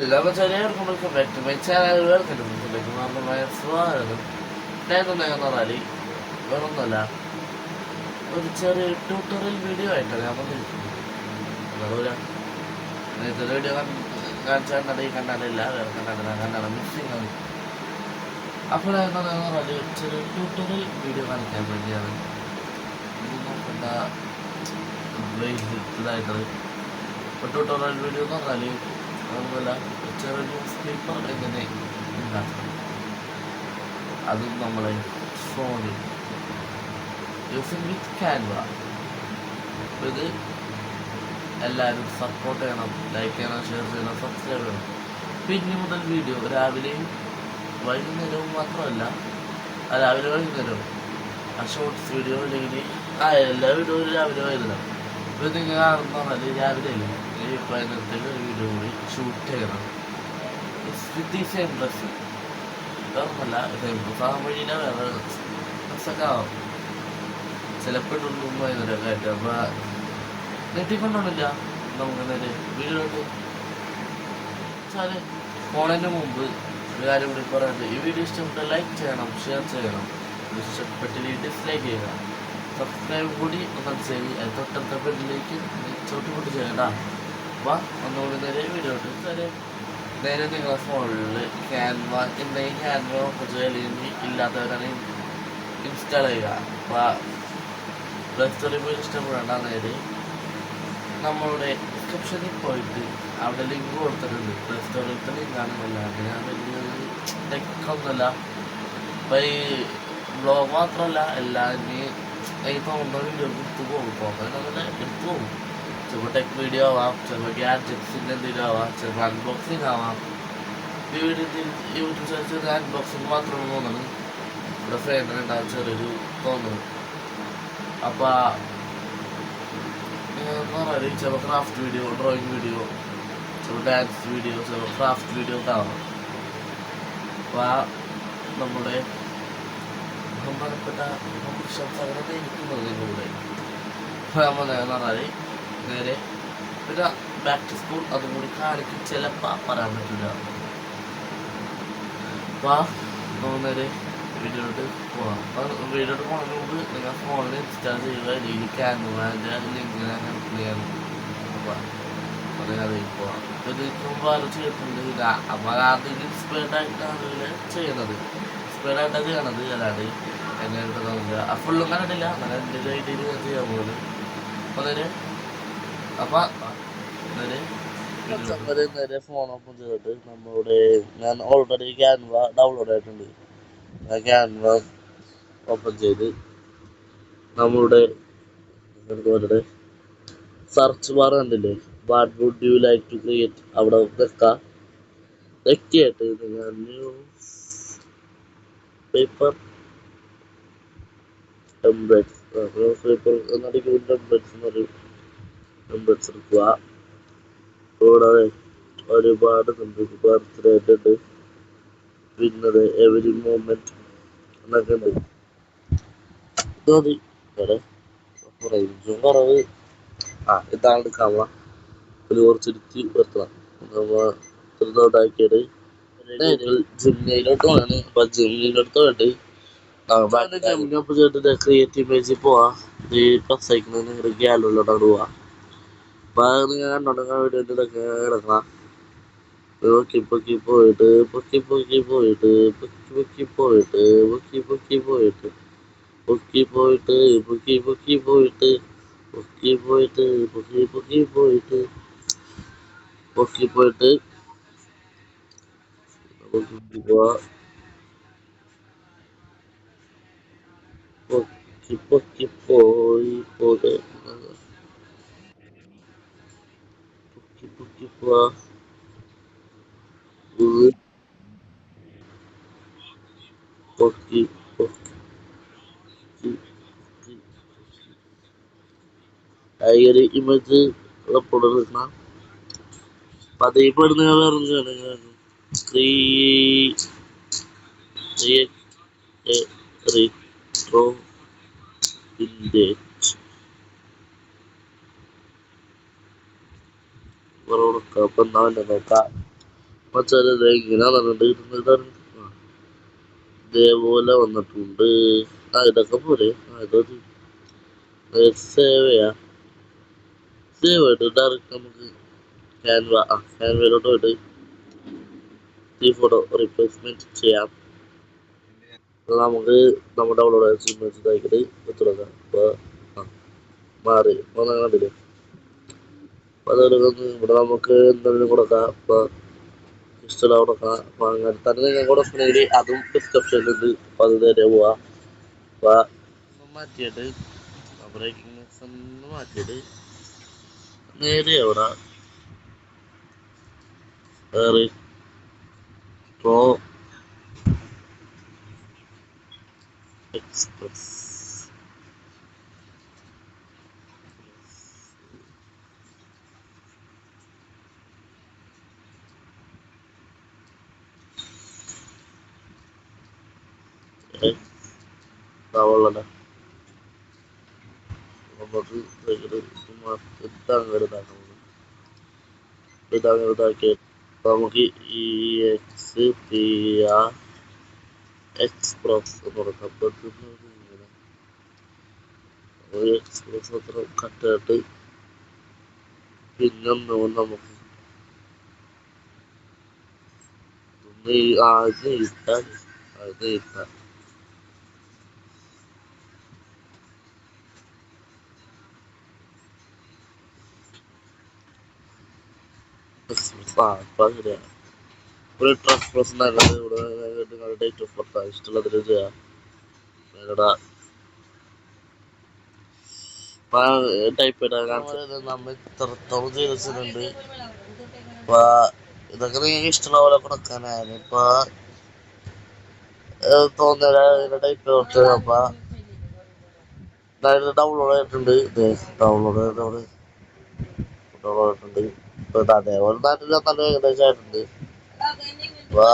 Dapat saya rekomend ke back to my channel. Welcome to my സ്വാഗതം. ഞാനൊന്ന് തലി വേറൊന്നുമല്ല, ഒരു ചെറിയ ട്യൂട്ടോറിയൽ വീഡിയോ ആയിട്ടാണ് ഞാൻ വന്നിരിക്കുന്നത്. നേരത്തെ വീഡിയോ കാണിച്ചാൽ കണ്ടാലില്ല, വേറെ കണ്ടാണ് മിസ്സിങ് ആണ്. അപ്പോൾ എന്താണെന്ന് പറഞ്ഞാൽ ചെറിയ ട്യൂട്ടോറിയൽ വീഡിയോ കാണിക്കാൻ വേണ്ടിയാണ് നോക്കേണ്ട ഇതായിട്ടത്. ഇപ്പോൾ ട്യൂട്ടോറിയൽ വീഡിയോ എന്ന് പറഞ്ഞാൽ അതുപോലെ ചെറിയൊരു സ്ലീപ്പർ എങ്ങനെ ഉണ്ടാക്കണം, അതും നമ്മളെ ഫോണിൽ യൂസിങ് വിത്ത് ക്യാൻവ. ഇത് എല്ലാവരും സപ്പോർട്ട് ചെയ്യണം, ലൈക്ക് ചെയ്യണം, ഷെയർ ചെയ്യണം, സബ്സ്ക്രൈബ് ചെയ്യണം. പിന്നെ മുതൽ വീഡിയോ രാവിലെയും വൈകുന്നേരവും മാത്രമല്ല, രാവിലെ വൈകുന്നേരവും ആ ഷോർട്സ് വീഡിയോ അല്ലെങ്കിൽ എല്ലാ വീഡിയോയും രാവിലെ വൈകുന്നേരം. ഇപ്പോൾ നിങ്ങൾ കാണുന്ന പറഞ്ഞാൽ രാവിലെ അല്ലേ ഈ വൈകുന്നേരത്തേക്ക് ഒരു വീഡിയോ കൂടി ഷൂട്ട് ചെയ്യണം വിത്ത് ഈ സെയിം ഡ്രസ്സ്. വേറൊന്നല്ല, സെയിം ഡ്രസ് ആകാൻ വഴിയില്ല, വേറെ ഡ്രസ്സൊക്കെ ആവാം ചിലപ്പോൾ ഇട്ടൊന്നും വൈകുന്നേരമൊക്കെ ആയിട്ട്. അപ്പോൾ നെറ്റിക്കൊണ്ടൊന്നുമില്ല നമുക്ക് നേരെ വീഡിയോ വെച്ചാൽ ഫോണിന് മുമ്പ് ഒരു കാര്യം കൂടി പറയാനുണ്ട്. ഈ വീഡിയോ ഇഷ്ടപ്പെട്ട ലൈക്ക് ചെയ്യണം, ഷെയർ ചെയ്യണം, ഇഷ്ടപ്പെട്ടില്ല ഡിസ്ലൈക്ക് ചെയ്യുക, സബ്സ്ക്രൈബ് കൂടി ഒന്ന് ചെയ്ത് തൊട്ടടുത്ത ബെല്ലിലേക്ക് ചോട്ടുകൂട്ടി ചെയ്യണ്ട. അപ്പോൾ ഒന്നുകൂടി നേരെ വീഡിയോ ഇട്ട് നേരെ നിങ്ങളുടെ ഫോണിൽ ക്യാൻവ എന്തെങ്കിലും ക്യാൻവ ഓപ്പൺ ചെയ്യുക, ഇല്ലാത്തവരാണെങ്കിൽ ഇൻസ്റ്റാൾ ചെയ്യുക. അപ്പോൾ പ്ലേ സ്റ്റോറിൽ പോയി ഇഷ്ടപ്പെടേണ്ട, നേരെ നമ്മളുടെ ഡിസ്ക്രിപ്ഷനിൽ പോയിട്ട് അവിടെ ലിങ്ക് കൊടുത്തിട്ടുണ്ട്. പ്ലേ സ്റ്റോറിലത്തെ ലിങ്കാണെന്നല്ല, ഞാൻ വലിയൊരു ടെക്കൊന്നുമല്ല. അപ്പോൾ ഈ ബ്ലോഗ് മാത്രമല്ല, എല്ലാവരെയും ഈ തോന്നുന്ന വീഡിയോ എടുത്തു പോകും. പോകുന്നതിനൊക്കെ എടുത്തു പോകും. ചിലപ്പോൾ ടെക് വീഡിയോ ആവാം, ചിലപ്പോൾ ഗാഡ്ജറ്റ്സിൻ്റെ എന്തെങ്കിലും ആവാം, ചിലപ്പോൾ അൺബോക്സിങ് ആവാം. ഈ വീഡിയോ യൂട്യൂബ് സെർച്ച് അൺബോക്സിങ് മാത്രമാണ് തോന്നുന്നത്. ഇവിടെ ഫ്രണ്ടിനുണ്ടാകും ചെറിയൊരു തോന്നുന്നത്. അപ്പോൾ എന്ന് പറഞ്ഞാൽ ചിലപ്പോൾ ക്രാഫ്റ്റ് വീഡിയോ, ഡ്രോയിങ് വീഡിയോ, ചിലപ്പോൾ ഡാൻസ് വീഡിയോ, ചിലപ്പോൾ ക്രാഫ്റ്റ് വീഡിയോ ഒക്കെ ആവാം. അപ്പോൾ നമ്മുടെ ബഹുമാനപ്പെട്ട അങ്ങനെ ഇരിക്കുന്നതിലൂടെ എന്ന് പറഞ്ഞാൽ നേരെ പിന്നെ ബാക്ക് ടു സ്കൂൾ അതും കൂടി കാണിക്കും, ചിലപ്പോൾ പറയാൻ പറ്റില്ല. അപ്പോൾ നമുക്ക് നേരെ വീഡിയോട്ട് പോകാം. അപ്പോൾ വീഡിയോട്ട് പോകുന്നതിന് മുമ്പ് നിങ്ങൾ ഫോണിൽ ഇൻസ്റ്റാൾ ചെയ്യുക, അല്ലെങ്കിൽ ക്യാൻവാൻ്റെ ലിങ്കിനെ ഹെൽപ്പ് ചെയ്യാൻ പറയാതെ പോവാം. അപ്പോൾ ഇതിന് മുമ്പ് ആരും ചെയ്തിട്ടുണ്ട്. അപ്പോൾ ആദ്യം ഇൻസ്പയർഡ് ആയിട്ടാണ് ചെയ്യുന്നത്, ഇൻസ്പയർഡ് ആയിട്ടാണ് ചെയ്യണത്. അല്ലാണ്ട് എന്നെ എടുക്കുന്നതില്ല, ആ ഫുള്ളും കണ്ടിട്ടില്ല, അങ്ങനെ എൻ്റെ ഐഡിയയിൽ ഞാൻ ചെയ്യാൻ പോകുന്നത്. അപ്പോൾ നേരെ നേരെ ഫോൺ ഓപ്പൺ ചെയ്തിട്ട് നമ്മളുടെ ഞാൻ ഓൾറെഡി ക്യാൻവ ഡൗൺലോഡ് ആയിട്ടുണ്ട്. ആ ക്യാൻവ ഓപ്പൺ ചെയ്ത് നമ്മളുടെ സെർച്ച് ബാർ കണ്ടില്ലേ, what would you like to create, അവിടെ വെക്കാം. വ്യക്തിയായിട്ട് നിങ്ങൾ news paper templates, news paper എന്നടിക്കുന്ന ടെംപ്ലേറ്റ്സ് എന്നൊരു ടെംപ്ലേറ്റ്സ് എടുക്കുക. കൂടാതെ ഒരുപാട് ബർത്ത്ഡേ ഉണ്ട്, പിന്നെ എവരി മൂമെന്റ് എന്നൊക്കെ ഉണ്ട്. ഇത് മതി. റേഞ്ചും കുറവ്. ഇതാണ് എടുക്കാനുള്ള ഒരു കുറച്ചെടുത്ത് വെക്കണം. നമ്മൾ ചെറുതാക്കിയത് ജിമ്മിലോട്ട് വേണം. അപ്പൊ ജിമ്മിലോട്ട് വേണ്ടി ജമ്മിനൊപ്പം ചെയ്തിട്ട് ക്രിയേറ്റീവ് പേജിൽ പോവാ. ഇത് പ്ലസ് അയക്കുന്നത് നിങ്ങളുടെ ഗ്യാലറിലോട്ടാണ് പോവാ. അപ്പൊ അത് നിങ്ങൾ കണ്ടോണ്ടെങ്കിൽ വീഡിയോ ഇതൊക്കെ കിടക്കണം. പൊക്കി പൊക്കി പോയിട്ട് പൊക്കി പൊക്കി പോയിട്ട് പൊക്കി പോയിട്ട് പൊക്കി പൊക്കി പോയിട്ട് പൊക്കി പോയിട്ട് പൊക്കി പൊക്കി പോയിട്ട് പൊക്കി പോയിട്ട് പൊക്കി പൊക്കി പോയിട്ട് പൊക്കി പോയിട്ട് പൊക്കി പൊക്കി പോയി പോയിട്ട് പൊക്കി പൊക്കി പോവാ. പൊക്കി പൊക്കി ഒരു ഇമേജ് അപ്ലോഡ് എടുക്കണം. അപ്പൊ അതേപ്പെടുന്ന വേറെ retro vintage കൊടുക്കാം. അപ്പൊ എന്താ നോക്കാം. മച്ചാനെ ഇങ്ങനെ പറഞ്ഞിട്ട് ഇതേപോലെ വന്നിട്ടുണ്ട്. ഇതൊക്കെ പോലെ ഇതൊരു സേവ് ചെയ്യാം. സേവ് ആയിട്ട് ഡയറക്റ്റ് നമുക്ക് ക്യാൻവയിലോട്ട് പോയിട്ട് ഈ ഫോട്ടോ റീപ്ലേസ്മെന്റ് ചെയ്യാം. നമുക്ക് നമ്മുടെ ഡൗൺലോഡ് ഇമേജ് ഇതാക്കിയിട്ട് വെച്ചുകൊടുക്കാം. അപ്പോൾ മാറി അപ്പോൾ കണ്ടില്ലേ. അപ്പോൾ അതുപോലെ ഇവിടെ നമുക്ക് എന്തെങ്കിലും കൊടുക്കാം. അപ്പോൾ ഇഷ്ടമുള്ള കൊടുക്കാം. അപ്പോൾ അങ്ങനെ തന്നെ നിങ്ങൾ കൊടുക്കണമെങ്കിൽ അതും ഡിസ്ക്രിപ്ഷനിലുണ്ട്. അപ്പോൾ അത് നേരെ പോവാം. അപ്പോൾ മാറ്റിയിട്ട് ബ്രേക്കിംഗ് ഒന്ന് മാറ്റിയിട്ട് നേരെ അവിടെ റീട്രോ എക്സ്പ്രസ് നമുക്ക് ഇതാക്കിയിട്ട് നമുക്ക് ഈ എക്സ്പ്രസ് എന്ന് കൊടുക്കാം. എക്സ്പ്രസ് അത്ര കട്ടായിട്ട് പിന്നെ നമുക്ക് ഇത് ഇട്ടാൽ ഒരു എക്സ്പ്രസ് ഇവിടെ ഡേറ്റ് ഓഫ് ബർത്ത് ഇഷ്ടമുള്ളതിൽ ചെയ്യാം. ടൈപ്പ് ചെയ്താൽ നമ്മൾ ഇത്രത്തോളം ചെയ്തിട്ടുണ്ട്. അപ്പൊ ഇതൊക്കെ നിങ്ങൾക്ക് ഇഷ്ടമുള്ള പോലെ കൊടുക്കാനാണ്. ഇപ്പൊ തോന്നുന്ന ടൈപ്പ് കൊടുത്ത് അപ്പൊ ഡൗൺലോഡ് ആയിട്ടുണ്ട്. ഡൗൺലോഡ് ആയിട്ടുണ്ട്. ഇപ്പൊ അതേപോലെ 4 ഏകദേശം ആയിട്ടുണ്ട്. അപ്പൊ